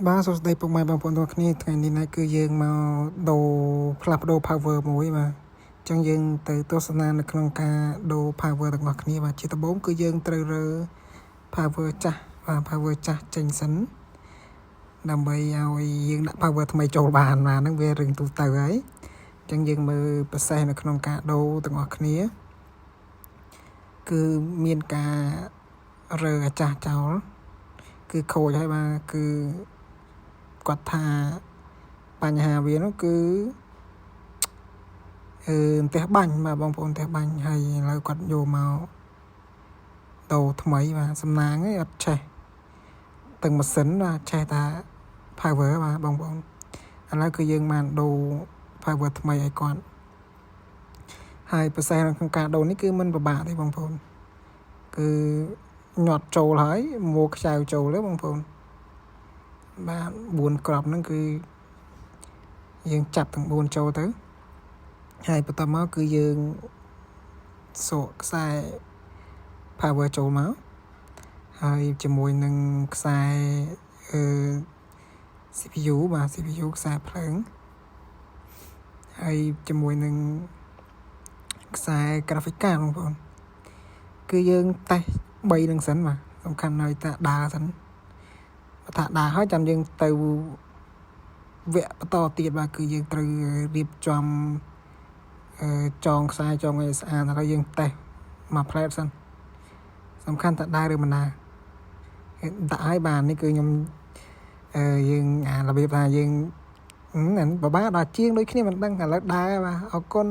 បាទសួស្តីពុកម៉ែបងប្អូនទាំងគ្នាថ្ងៃនេះណាគឺយើងមកដូរផ្លាស់ប្ដូរ power មួយបាទអញ្ចឹងយើងទៅទស្សនានៅក្នុងការដូរ power ទាំងអស់គ្នាបាទជាដំបូងគឺយើងត្រូវរើ power ចាស់បាទ power ចាស់ចេញសិនដើម្បីឲ្យយើងដាក់ power ថ្មីចូលបានបាទហ្នឹងវារឿងទូទៅហើយអញ្ចឹងយើងមើលប្រសេសនៅក្នុងការដូរទាំងអស់គ្នាគឺមានការរើអាចាស់ចោលគឺខូចហើយបាទគឺគាត់ថាបញ្ហាវានោះគឺផ្ទះបាញ់បាទបងប្អូនផ្ទះបាញ់ហើយឥឡូវគាត់យកមកដូរថ្មីបាទសំណាងឯងអត់ឆេះទាំងម៉ាស៊ីនបាទឆេះតា power បាទបងប្អូនឥឡូវគឺយើងបានដូរ power ថ្មីឲ្យគាត់ហើយប្រសិទ្ធក្នុងការដូរនេះគឺមិនពិបាកទេបងប្អូនគឺញាត់ចូលហើយមកខ្ចៅចូលទេបងប្អូនបាទ4គ្រាប់ហ្នឹងគឺយើងចាប់ទាំង4ចូលទៅហើយបន្តមកគឺយើងសក់ខ្សែ power ចូលមកហើយជាមួយនឹងខ្សែCPU បាទ CPU ខ្សែភ្លើងហើយជាមួយនឹងខ្សែ graphic card បងប្អូនគឺយើងតេស្ត3នឹងសិនបាទសំខាន់ឲ្យតាដើរសិនបើថាដើរហើយចាំយើងទៅវគ្គបន្តទៀតបាទគឺយើងត្រូវរៀបចំចងខ្សែចងឲ្យស្អាតហើយយើងតេស្តមួយផ្លែតសិនសំខាន់តាដើរឬមិនដើរដាក់ឲ្យបាននេះគឺខ្ញុំយើងរបៀបថាយើងបបាដល់ជាងដូចគ្នាមិនដឹងឥឡូវដើរបាទអរគុណ